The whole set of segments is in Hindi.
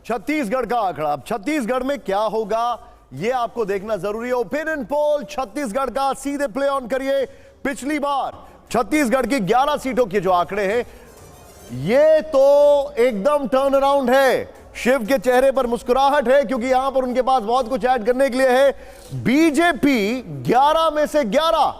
छत्तीसगढ़ का आंकड़ा। अब छत्तीसगढ़ में क्या होगा यह आपको देखना जरूरी है। ओपिनियन पोल छत्तीसगढ़ का सीधे प्ले ऑन करिए। पिछली बार छत्तीसगढ़ की 11 सीटों के जो आंकड़े हैं, ये तो एकदम टर्न अराउंड है। शिव के चेहरे पर मुस्कुराहट है क्योंकि यहां पर उनके पास बहुत कुछ ऐड करने के लिए है। बीजेपी 11 में से 11।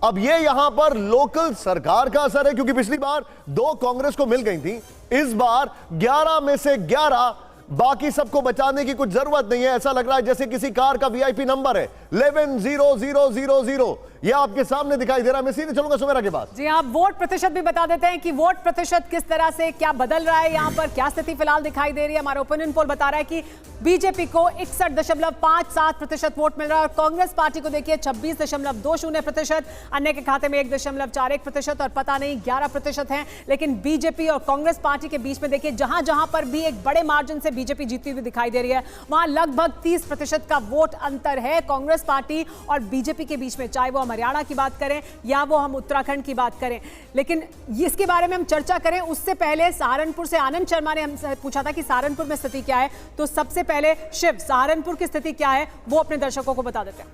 अब ये यहां पर लोकल सरकार का असर है क्योंकि पिछली बार 2 कांग्रेस को मिल गई थी। इस बार 11 में से 11, बाकी सबको बचाने की कुछ जरूरत नहीं है। ऐसा लग रहा है जैसे किसी कार का वीआईपी नंबर है 110000। यह आपके सामने दिखाई दे रहा है। मैं सीधे चलूंगा सुमेरा के पास। जी, आप वोट प्रतिशत भी बता देते हैं कि वोट प्रतिशत किस तरह से क्या बदल रहा है, यहाँ पर क्या स्थिति फिलहाल दिखाई दे रही है। हमारा ओपिनियन पोल बता रहा है कि बीजेपी को 61.57% वोट मिल रहा है और कांग्रेस पार्टी को देखिए 26.20%, अन्य के खाते में 1.41% और पता नहीं 11% है। लेकिन बीजेपी और कांग्रेस पार्टी के बीच में देखिए जहां जहां पर भी एक बड़े मार्जिन से बीजेपी जीतती हुई दिखाई दे रही है, वहां लगभग 30% का वोट अंतर है कांग्रेस पार्टी और बीजेपी के बीच में, चाहे वो हरियाणा की बात करें या वो हम उत्तराखंड की बात करें। लेकिन इसके बारे में हम चर्चा करें उससे पहले सहारनपुर से आनंद शर्मा ने हमसे पूछा था कि सहारनपुर में स्थिति क्या है। तो सबसे पहले शिव, सहारनपुर की स्थिति क्या है वो अपने दर्शकों को बता देते हैं।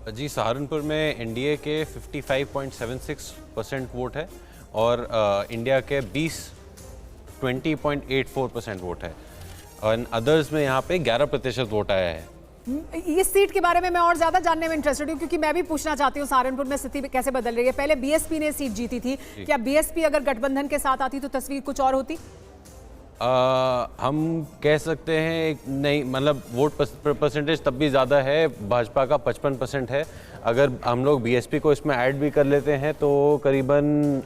जी, सहारनपुर में एनडीए के 55.76% वोट है और इंडिया के 20.84% वोट है और अदर्स में यहाँ पे 11% वोट आया है। इस सीट के बारे में मैं और ज्यादा जानने में इंटरेस्टेड हूँ क्योंकि मैं भी पूछना चाहती हूँ सहारनपुर में स्थिति कैसे बदल रही है। पहले बीएसपी ने सीट जीती थी, क्या बीएसपी अगर गठबंधन के साथ आती तो तस्वीर कुछ और होती? हम कह सकते हैं नहीं, मतलब वोट परसेंटेज तब भी ज़्यादा है, भाजपा का 55% है। अगर हम लोग बीएसपी को इसमें ऐड भी कर लेते हैं तो करीबन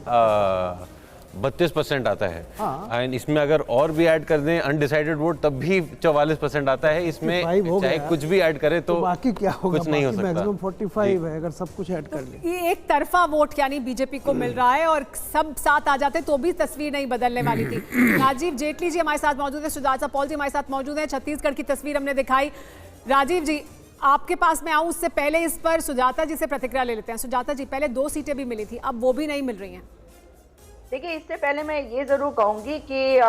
32% आता है। एंड इसमें अगर और भी ऐड कर दें अनडिसाइडेड वोट तब भी 44% आता है। इसमें चाहे कुछ भी ऐड करें तो बाकी क्या होगा, कुछ नहीं हो सकता। मैक्सिमम 45 है अगर सब कुछ ऐड कर ले। ये एक तरफा वोट यानी बीजेपी को मिल रहा है और सब साथ आ जाते तो भी तस्वीर नहीं बदलने वाली थी। राजीव जेटली जी हमारे साथ मौजूद है, सुजाता पॉल जी हमारे साथ मौजूद है। छत्तीसगढ़ की तस्वीर हमने दिखाई। राजीव जी, आपके पास मैं आऊं उससे पहले इस पर सुजाता जी से प्रतिक्रिया ले लेते हैं। सुजाता जी, पहले 2 सीटें भी मिली थी, अब वो भी नहीं मिल रही हैं। देखिए, इससे पहले मैं ये जरूर कहूंगी कि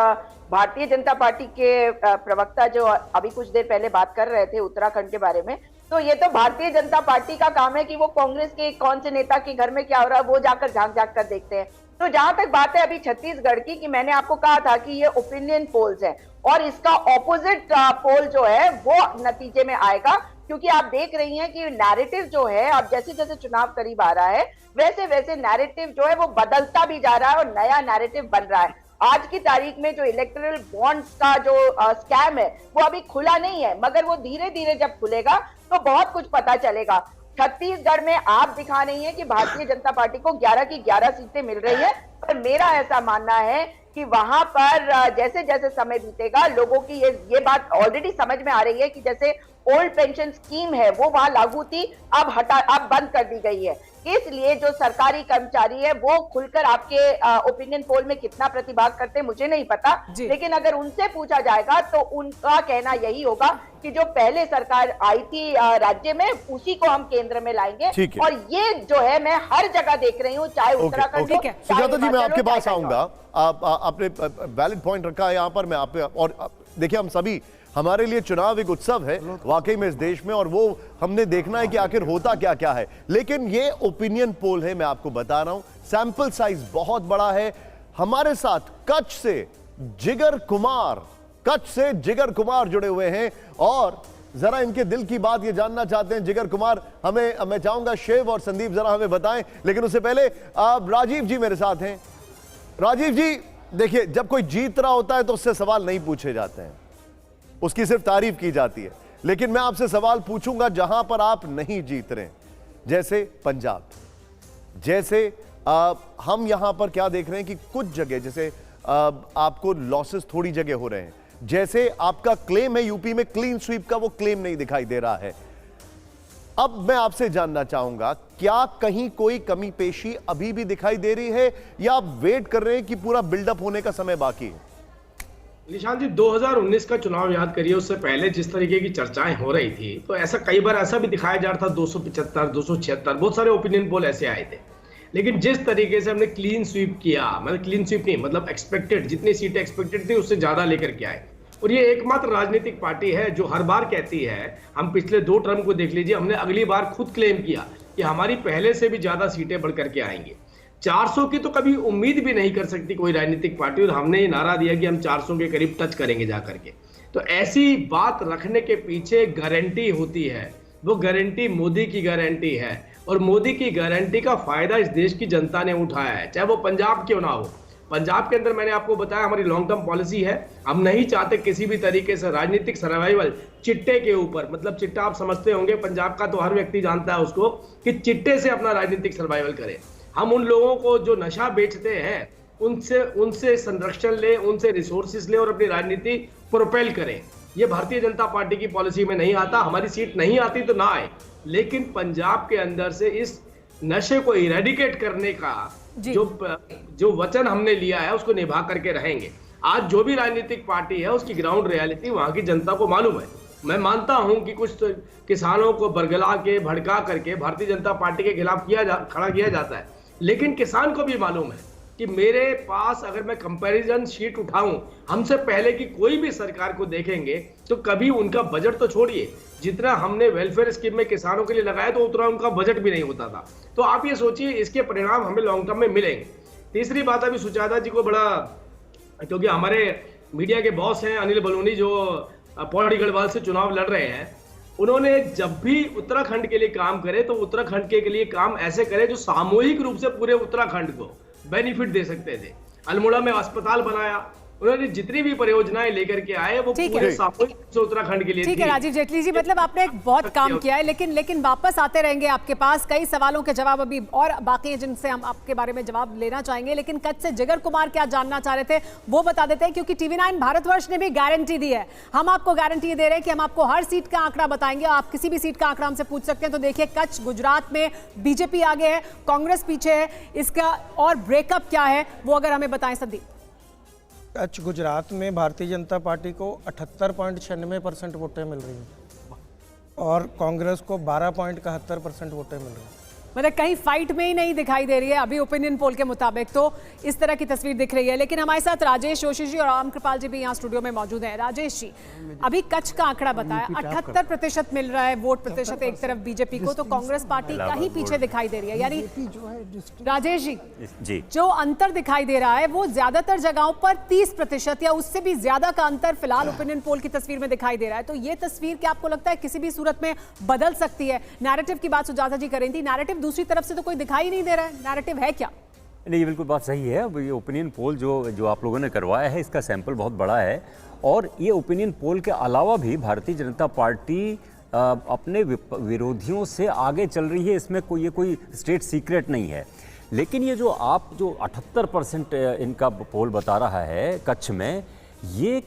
भारतीय जनता पार्टी के प्रवक्ता जो अभी कुछ देर पहले बात कर रहे थे उत्तराखंड के बारे में, तो ये तो भारतीय जनता पार्टी का काम है कि वो कांग्रेस के कौन से नेता के घर में क्या हो रहा है वो जाकर झांक झांक कर देखते हैं। तो जहां तक बात है अभी छत्तीसगढ़ की, कि मैंने आपको कहा था कि ये ओपिनियन पोल्स है और इसका ऑपोजिट पोल जो है वो नतीजे में आएगा, क्योंकि आप देख रही हैं कि नैरेटिव जो है अब जैसे जैसे चुनाव करीब आ रहा है वैसे वैसे नैरेटिव जो है वो बदलता भी जा रहा है और नया नैरेटिव बन रहा है। आज की तारीख में जो इलेक्टोरल बॉन्ड्स का जो स्कैम है वो अभी खुला नहीं है, मगर वो धीरे धीरे जब खुलेगा तो बहुत कुछ पता चलेगा। छत्तीसगढ़ में आप दिखा रही है कि भारतीय जनता पार्टी को 11 की 11 सीटें मिल रही है, पर मेरा ऐसा मानना है कि वहां पर जैसे जैसे समय बीतेगा लोगों की ये बात ऑलरेडी समझ में आ रही है कि जैसे ओल्ड पेंशन स्कीम है वो वहां लागू थी, अब बंद कर दी गई है। इसलिए जो सरकारी कर्मचारी है वो खुलकर आपके ओपिनियन पोल में कितना प्रतिभाग करते हैं मुझे नहीं पता, लेकिन अगर उनसे पूछा जाएगा तो उनका कहना यही होगा कि जो पहले सरकार आई थी राज्य में उसी को हम केंद्र में लाएंगे। और ये जो है मैं हर जगह देख रही हूँ, चाहे उत्तराखंड हो। सुजाता जी, मैं आपके पास आऊंगा। आपने वैलिड पॉइंट रखा है यहाँ पर। मैं आप और देखिए, हम सभी, हमारे लिए चुनाव एक उत्सव है वाकई में इस देश में, और वो हमने देखना है कि आखिर होता क्या क्या है। लेकिन ये ओपिनियन पोल है, मैं आपको बता रहा हूं, सैंपल साइज बहुत बड़ा है। हमारे साथ कच्छ से जिगर कुमार जुड़े हुए हैं और जरा इनके दिल की बात ये जानना चाहते हैं। जिगर कुमार, मैं चाहूंगा शिव और संदीप जरा हमें बताएं, लेकिन उससे पहले राजीव जी मेरे साथ हैं। राजीव जी, देखिए, जब कोई जीत रहा होता है तो उससे सवाल नहीं पूछे जाते हैं, उसकी सिर्फ तारीफ की जाती है। लेकिन मैं आपसे सवाल पूछूंगा जहां पर आप नहीं जीत रहे, जैसे पंजाब, जैसे हम यहां पर क्या देख रहे हैं कि कुछ जगह जैसे आपको लॉसेस थोड़ी जगह हो रहे हैं, जैसे आपका क्लेम है यूपी में क्लीन स्वीप का, वो क्लेम नहीं दिखाई दे रहा है। अब मैं आपसे जानना चाहूंगा, क्या कहीं कोई कमी पेशी अभी भी दिखाई दे रही है या आप वेट कर रहे हैं कि पूरा बिल्डअप होने का समय बाकी है? निशांत जी, 2019 का चुनाव याद करिए, उससे पहले जिस तरीके की चर्चाएं हो रही थी तो ऐसा कई बार ऐसा भी दिखाया जा रहा था 275, 276, बहुत सारे ओपिनियन पोल ऐसे आए थे। लेकिन जिस तरीके से हमने क्लीन स्वीप किया, मतलब क्लीन स्वीप नहीं, मतलब एक्सपेक्टेड जितनी सीटें एक्सपेक्टेड थी उससे ज्यादा लेकर के आए, और ये एकमात्र राजनीतिक पार्टी है जो हर बार कहती है, हम पिछले 2 टर्म को देख लीजिए, हमने अगली बार खुद क्लेम किया कि हमारी पहले से भी ज्यादा सीटें बढ़ करके आएंगी। 400 की तो कभी उम्मीद भी नहीं कर सकती कोई राजनीतिक पार्टी, और हमने ये नारा दिया कि हम 400 के करीब टच करेंगे जाकर के। तो ऐसी बात रखने के पीछे गारंटी होती है, वो गारंटी मोदी की गारंटी है, और मोदी की गारंटी का फायदा इस देश की जनता ने उठाया है, चाहे वो पंजाब क्यों ना हो। पंजाब के अंदर मैंने आपको बताया हमारी लॉन्ग टर्म पॉलिसी है, हम नहीं चाहते किसी भी तरीके से राजनीतिक सर्वाइवल चिट्टे के ऊपर, मतलब चिट्टा आप समझते होंगे पंजाब का, तो हर व्यक्ति जानता है उसको, कि चिट्टे से अपना राजनीतिक सर्वाइवल करे। हम उन लोगों को जो नशा बेचते हैं उनसे संरक्षण ले, उनसे रिसोर्सेज ले और अपनी राजनीति प्रोपेल करें। ये भारतीय जनता पार्टी की पॉलिसी में नहीं आता। हमारी सीट नहीं आती तो ना आए, लेकिन पंजाब के अंदर से इस नशे को इरेडिकेट करने का जो वचन हमने लिया है उसको निभा करके रहेंगे। आज जो भी राजनीतिक पार्टी है उसकी ग्राउंड रियलिटी वहां की जनता को मालूम है। मैं मानता हूं कि कुछ तो किसानों को बरगला के भड़का करके भारतीय जनता पार्टी के खिलाफ खड़ा किया जाता है, लेकिन किसान को भी मालूम है कि मेरे पास अगर मैं कंपैरिजन शीट उठाऊं हमसे पहले की कोई भी सरकार को देखेंगे तो कभी उनका बजट तो छोड़िए, जितना हमने वेलफेयर स्कीम में किसानों के लिए लगाया तो उतना उनका बजट भी नहीं होता था। तो आप ये सोचिए इसके परिणाम हमें लॉन्ग टर्म में मिलेंगे। तीसरी बात, अभी सुजाता जी को बड़ा, क्योंकि हमारे मीडिया के बॉस हैं अनिल बलूनी जो पौड़ी गढ़वाल से चुनाव लड़ रहे हैं, उन्होंने जब भी उत्तराखंड के लिए काम करे तो उत्तराखंड के लिए काम ऐसे करे जो सामूहिक रूप से पूरे उत्तराखंड को बेनिफिट दे सकते थे। अल्मोड़ा में अस्पताल बनाया, उन्होंने जितनी भी परियोजनाएं लेकर के आए वो पूरे सामूहिक से उत्तराखंड के लिए। ठीक है राजीव जेटली जी, मतलब आपने एक बहुत काम किया है, लेकिन वापस आते रहेंगे आपके पास। कई सवालों के जवाब अभी और बाकी हैं जिनसे हम आपके बारे में जवाब लेना चाहेंगे, लेकिन कच्छ से जिगर कुमार क्या जानना चाह रहे थे वो बता देते हैं, क्योंकि TV9 भारतवर्ष ने भी गारंटी दी है। हम आपको गारंटी दे रहे हैं कि हम आपको हर सीट का आंकड़ा बताएंगे, आप किसी भी सीट का आंकड़ा हमसे पूछ सकते हैं। तो देखिए, कच्छ गुजरात में बीजेपी आगे है, कांग्रेस पीछे है, इसका और ब्रेकअप क्या है वो अगर हमें बताएं संदीप। कच्छ गुजरात में भारतीय जनता पार्टी को 78.96% वोटें मिल रही हैं और कांग्रेस को 12.71% वोटें मिल रही हैं। मतलब कहीं फाइट में ही नहीं दिखाई दे रही है अभी ओपिनियन पोल के मुताबिक, तो इस तरह की तस्वीर दिख रही है। लेकिन हमारे साथ राजेश जोशी जी और रामकृपाल जी भी यहाँ स्टूडियो में मौजूद हैं। राजेश जी, अभी कच्छ का आंकड़ा बताया, 78% मिल रहा है वोट प्रतिशत एक तरफ बीजेपी को, तो कांग्रेस पार्टी कहीं पीछे दिखाई दे रही है। यानी राजेश जी, जो अंतर दिखाई दे रहा है वो ज्यादातर जगहों पर 30% या उससे भी ज्यादा का अंतर फिलहाल ओपिनियन पोल की तस्वीर में दिखाई दे रहा है। तो ये तस्वीर क्या आपको लगता है किसी भी सूरत में बदल सकती है? नैरेटिव की बात सुजाता जी कर रही थी, नैरेटिव दूसरी तरफ से तो कोई दिखाई नहीं दे रहा है, नैरेटिव है क्या? नहीं, ये बिल्कुल बात सही है। अब ये ओपिनियन पोल जो आप लोगों ने करवाया है, इसका सैंपल बहुत बड़ा है, और ये ओपिनियन पोल के अलावा भी भारतीय जनता पार्टी अपने विरोधियों से आगे चल रही है, इसमें कोई स्टेट सीक्रेट नहीं है। लेकिन ये जो 78% इनका पोल बता रहा है कच्छ में, ये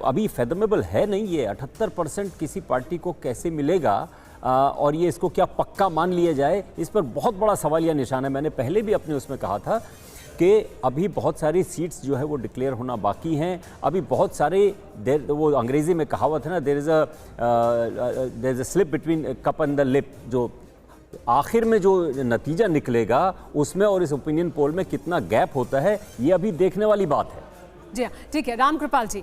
अभी फेदमेबल है नहीं। ये 78% किसी पार्टी को कैसे मिलेगा और ये इसको क्या पक्का मान लिया जाए, इस पर बहुत बड़ा सवालिया निशान है। मैंने पहले भी अपने उसमें कहा था कि अभी बहुत सारी सीट्स जो है वो डिक्लेयर होना बाकी हैं। अभी बहुत सारे वो अंग्रेज़ी में कहावत है ना, there is a slip between cup and the lip, जो आखिर में जो नतीजा निकलेगा उसमें और इस ओपिनियन पोल में कितना गैप होता है, ये अभी देखने वाली बात है। जी हाँ, ठीक है। रामकृपाल जी,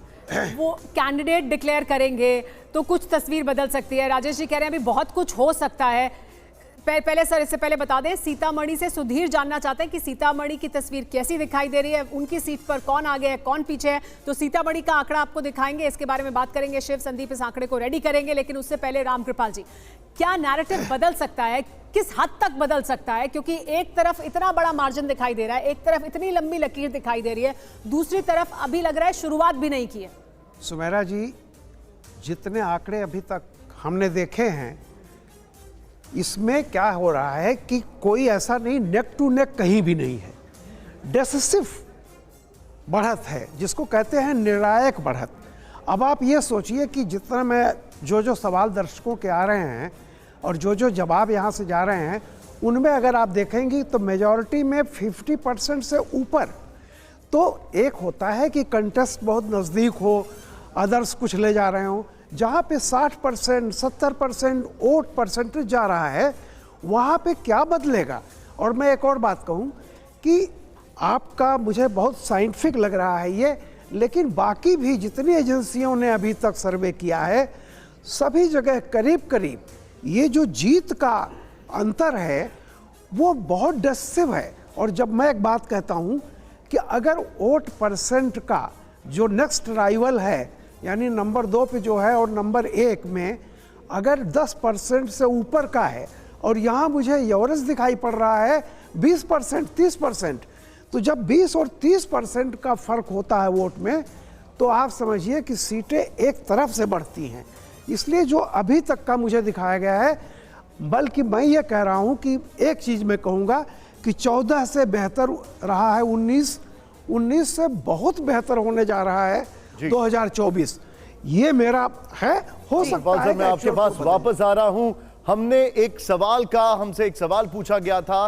वो कैंडिडेट डिक्लेयर करेंगे तो कुछ तस्वीर बदल सकती है। राजेश जी कह रहे हैं अभी बहुत कुछ हो सकता है। पहले सर, इससे पहले बता दें, सीतामढ़ी से सुधीर जानना चाहते हैं कि सीतामढ़ी की तस्वीर कैसी दिखाई दे रही है, उनकी सीट पर कौन आगे है कौन पीछे है। तो सीतामढ़ी का आंकड़ा आपको दिखाएंगे, इसके बारे में बात करेंगे। शिव संदीप इस आंकड़े को रेडी करेंगे, लेकिन उससे पहले रामकृपाल जी, क्या नैरेटिव बदल सकता है, किस हद तक बदल सकता है? क्योंकि एक तरफ इतना बड़ा मार्जिन दिखाई दे रहा है, एक तरफ इतनी लंबी लकीर दिखाई दे रही है, दूसरी तरफ अभी लग रहा है शुरुआत भी नहीं की है। सुमेरा जी, जितने आंकड़े अभी तक हमने देखे हैं, इसमें क्या हो रहा है कि कोई ऐसा नहीं, नेक टू नेक कहीं भी नहीं है, डेसिसिव बढ़त है, जिसको कहते हैं निर्णायक बढ़त। अब आप ये सोचिए कि जितना मैं जो सवाल दर्शकों के आ रहे हैं और जो जवाब यहाँ से जा रहे हैं, उनमें अगर आप देखेंगी तो मेजॉरिटी में 50% से ऊपर। तो एक होता है कि कंटेस्ट बहुत नज़दीक हो, अदर्स कुछ ले जा रहे हों, जहाँ पे 60%, 70% वोट परसेंटेज जा रहा है, वहाँ पे क्या बदलेगा? और मैं एक और बात कहूँ कि आपका मुझे बहुत साइंटिफिक लग रहा है ये, लेकिन बाकी भी जितनी एजेंसियों ने अभी तक सर्वे किया है, सभी जगह करीब करीब ये जो जीत का अंतर है वो बहुत डिसिसिव है। और जब मैं एक बात कहता हूँ कि अगर वोट परसेंट का जो नेक्स्ट राइवल है, यानी नंबर 2 पे जो है और नंबर 1 में अगर 10% से ऊपर का है, और यहाँ मुझे यूरोस दिखाई पड़ रहा है 20%, 30%, तो जब 20 और 30% का फर्क होता है वोट में, तो आप समझिए कि सीटें एक तरफ से बढ़ती हैं। इसलिए जो अभी तक का मुझे दिखाया गया है, बल्कि मैं ये कह रहा हूँ कि एक चीज़ मैं कहूँगा कि 14 से बेहतर रहा है 19 से बहुत बेहतर होने जा रहा है 2024। ये मेरा है, हो सकता है। मैं आपके पास वापस आ रहा हूं। हमने हमसे एक सवाल पूछा गया था,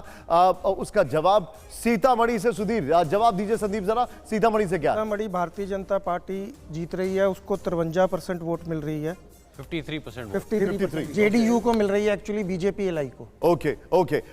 उसका जवाब सीतामढ़ी से सुधीर, जवाब दीजिए संदीप जरा, सीतामढ़ी से क्या? सीतामढ़ी भारतीय जनता पार्टी जीत रही है, उसको 53% वोट मिल रही है। 53%। 53% जेडीयू को मिल रही है, एक्चुअली बीजेपी एलआई को। ओके।